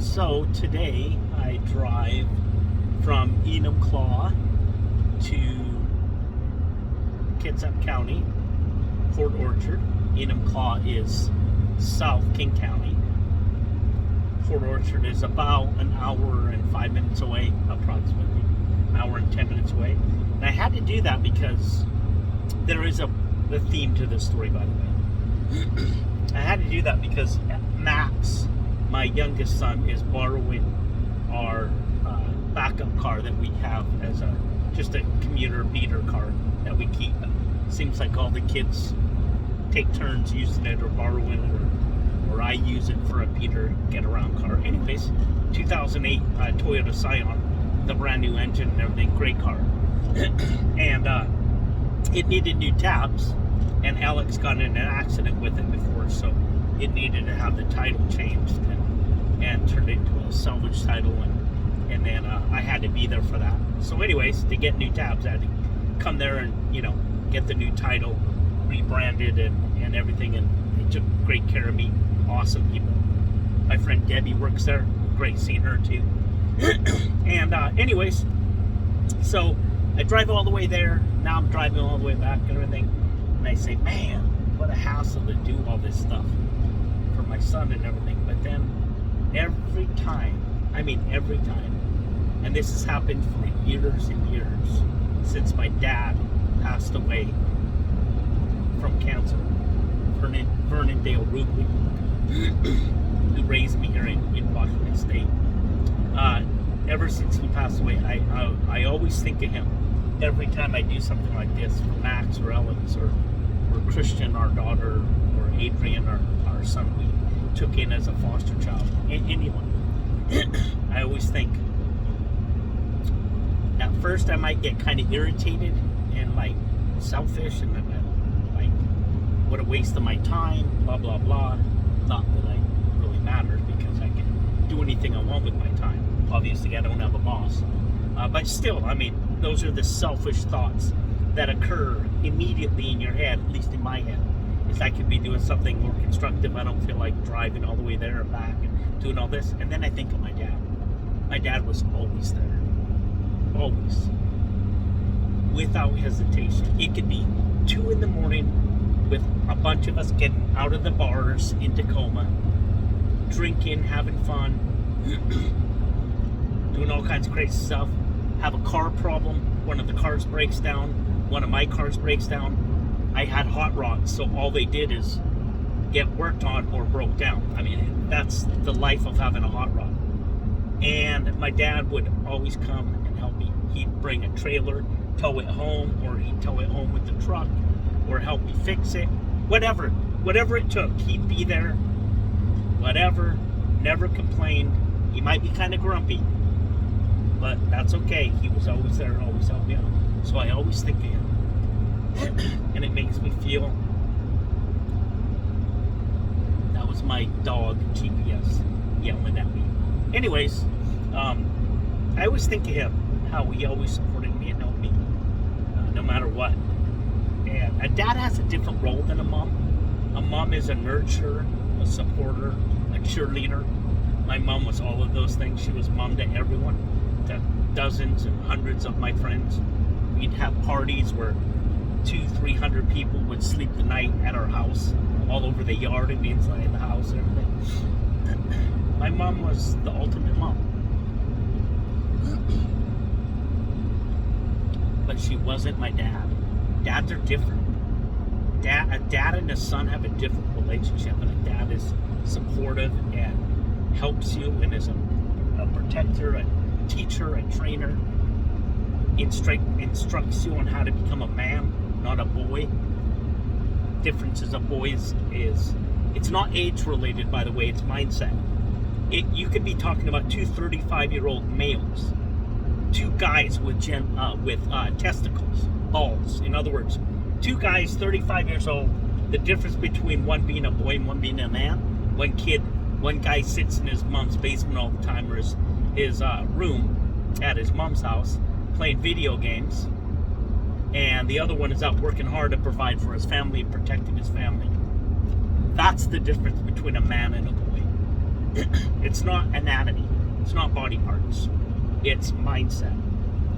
So today I drive from Enumclaw to Kitsap County, Port Orchard. Enumclaw is South King County. Port Orchard is about an hour and 5 minutes away, approximately. An hour and 10 minutes away. And I had to do that because there is a theme to this story, by the way. I had to do that because Max, my youngest son, is borrowing our backup car that we have as just a commuter beater car that we keep. Seems like all the kids take turns using it or borrowing it, or I use it for a beater get around car. Anyways, 2008 Toyota Scion, the brand new engine and everything, great car. And it needed new tabs, and Alex got in an accident with it before, so it needed to have the title changed and turned into a salvage title, and then I had to be there for that. So anyways, to get new tabs, I had to come there and, you know, get the new title rebranded and everything, and they took great care of me. Awesome people. My friend Debbie works there. Great seeing her too. And anyways, so I drive all the way there. Now I'm driving all the way back and everything. And I say, man, what a hassle to do all this stuff for my son and everything. But then every time, and this has happened for years and years since my dad passed away from cancer, Vernon Dale Rublee, who raised me here in Washington State. Ever since he passed away, I always think of him every time I do something like this for Max or Alex or Christian, our daughter, or Adrian, our son we took in as a foster child. Anyone. I always think, at first I might get kind of irritated and like selfish and like, what a waste of my time, blah blah blah. Not that it really matters because I can do anything I want with my time. Obviously I don't have a boss, but still, I mean, those are the selfish thoughts that occur immediately in your head, at least in my head. Is I could be doing something more constructive. I don't feel like driving all the way there and back and doing all this. And then I think of my dad. My dad was always there. Always. Without hesitation. It could be 2 a.m. with a bunch of us getting out of the bars in Tacoma, drinking, having fun, doing all kinds of crazy stuff. Have a car problem. One of the cars breaks down. One of my cars breaks down. I had hot rods, so all they did is get worked on or broke down. I mean, that's the life of having a hot rod. And my dad would always come and help me. He'd bring a trailer, tow it home, or he'd tow it home with the truck, or help me fix it. Whatever it took, he'd be there. Whatever, never complained. He might be kind of grumpy, but that's okay. He was always there, always helped me out. So I always think of him. And it makes me feel that was my dog GPS yelling at me. Anyways, I always think of him, how he always supported me and helped me, no matter what. And a dad has a different role than a mom. A mom is a nurturer, a supporter, a cheerleader. My mom was all of those things. She was mom to everyone, to dozens and hundreds of my friends. We'd have parties where 200-300 people would sleep the night at our house, all over the yard and inside the house and everything. My mom was the ultimate mom. But she wasn't my dad. Dads are different. A dad and a son have a different relationship, and a dad is supportive and helps you and is a protector, a teacher, a trainer, instructs you on how to become a man, not a boy. Differences of boys is it's not age related, by the way, it's mindset. You could be talking about 2 35-year-old males, 2 guys with testicles, balls. In other words, 2 guys 35 years old. The difference between one being a boy and one being a man, one guy sits in his mom's basement all the time, or his room at his mom's house playing video games, and the other one is out working hard to provide for his family and protecting his family. That's the difference between a man and a boy. It's not anatomy. It's not body parts. It's mindset.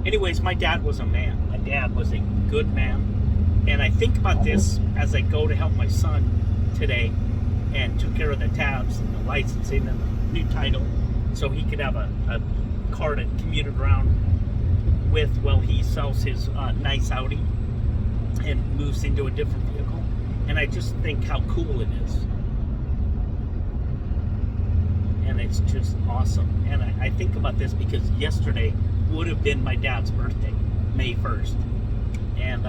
Anyways, my dad was a man. My dad was a good man. And I think about this as I go to help my son today and took care of the tabs and the licensing and the new title so he could have a car to commute around with while he sells his nice Audi and moves into a different vehicle. And I just think how cool it is. And it's just awesome. And I think about this because yesterday would have been my dad's birthday, May 1st. And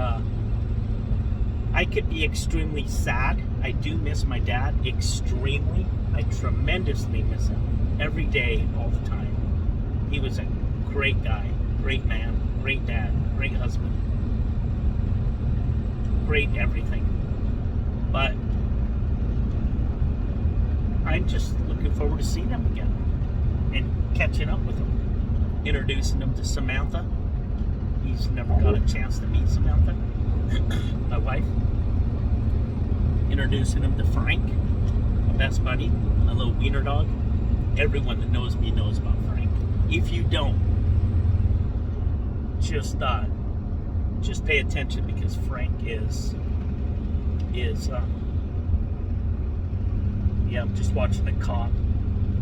I could be extremely sad. I do miss my dad extremely. I tremendously miss him every day, all the time. He was a great guy, great man, great dad, great husband, great everything. But I'm just looking forward to seeing him again and catching up with him, introducing him to Samantha. He's never got a chance to meet Samantha, my wife. Introducing him to Frank, my best buddy, my little wiener dog. Everyone that knows me knows about Frank. If you don't, just pay attention because Frank is I'm just watching a cop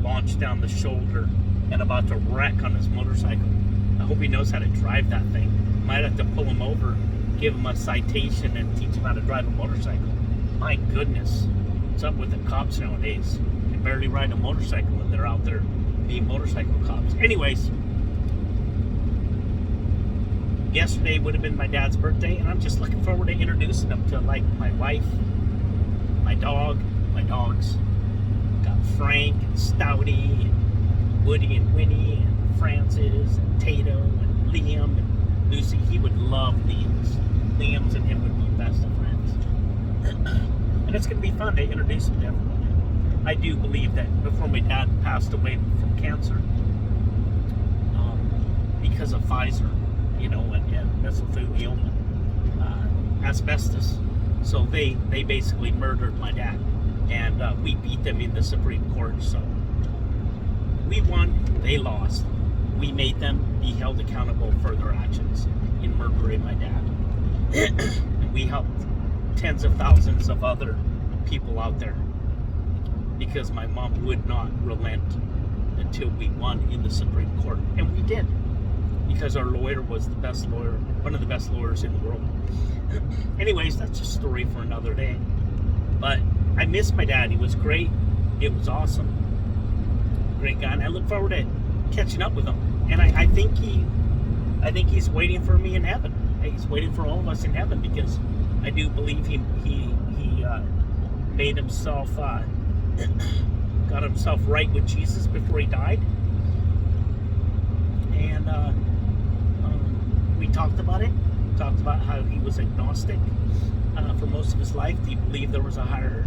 launch down the shoulder and about to wreck on his motorcycle. I hope he knows how to drive that thing. Might have to pull him over, give him a citation, and teach him how to drive a motorcycle. My goodness, what's up with the cops nowadays? They barely ride a motorcycle when they're out there being motorcycle cops. Anyways, yesterday would have been my dad's birthday, and I'm just looking forward to introducing him to like my wife, my dog, my dogs. Got Frank and Stouty and Woody and Winnie and Francis and Tato and Liam and Lucy. He would love Liam's. Liam's and him would be best of friends. And it's going to be fun to introduce him to everyone. I do believe that before my dad passed away from cancer, because of Pfizer, and mesothelioma, asbestos. So they basically murdered my dad. And we beat them in the Supreme Court. So we won, they lost. We made them be held accountable for their actions in murdering my dad. And we helped tens of thousands of other people out there because my mom would not relent until we won in the Supreme Court. And we did, because our lawyer was the best lawyer, one of the best lawyers in the world. Anyways, that's a story for another day. But I miss my dad. He was great. It was awesome. Great guy. And I look forward to catching up with him. And I think he's waiting for me in heaven. He's waiting for all of us in heaven because I do believe he made himself, got himself right with Jesus before he died. And we talked about it. We talked about how he was agnostic for most of his life. He believed there was a higher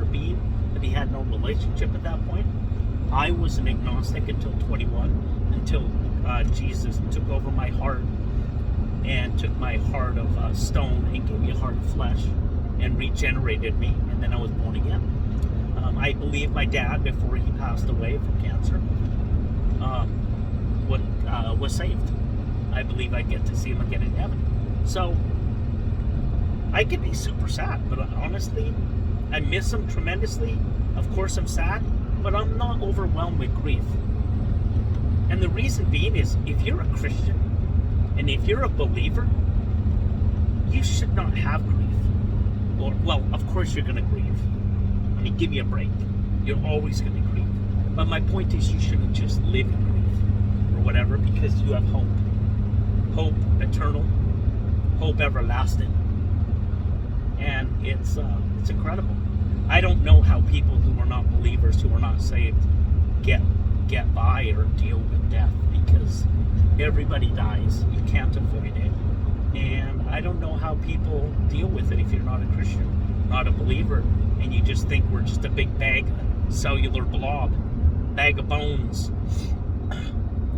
being, but he had no relationship at that point. I was an agnostic until 21, until Jesus took over my heart and took my heart of stone and gave me a heart of flesh and regenerated me, and then I was born again. I believe my dad, before he passed away from cancer, was saved. I believe I get to see him again in heaven. So I could be super sad, but honestly, I miss him tremendously. Of course I'm sad, but I'm not overwhelmed with grief. And the reason being is, if you're a Christian and if you're a believer, you should not have grief. Or, well, of course you're going to grieve. I mean, give me a break. You're always going to grieve. But my point is, you shouldn't just live in grief or whatever, because you have hope. Hope eternal. Hope everlasting. And it's incredible. I don't know how people who are not believers, who are not saved, get by or deal with death, because everybody dies. You can't avoid it. And I don't know how people deal with it if you're not a Christian, not a believer, and you just think we're just a big bag, cellular blob, bag of bones,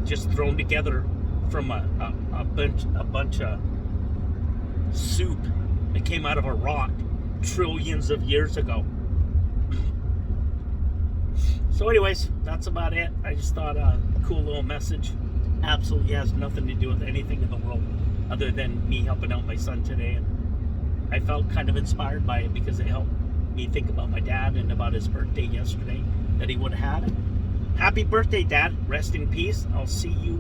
just thrown together from a bunch of soup that came out of a rock trillions of years ago. So anyways, that's about it. I just thought a cool little message. Absolutely has nothing to do with anything in the world other than me helping out my son today. And I felt kind of inspired by it because it helped me think about my dad and about his birthday yesterday that he would have had. Happy birthday, Dad. Rest in peace. I'll see you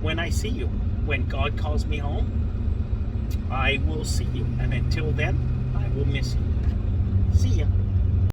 when I see you. When God calls me home, I will see you. And until then, I will miss you. See ya.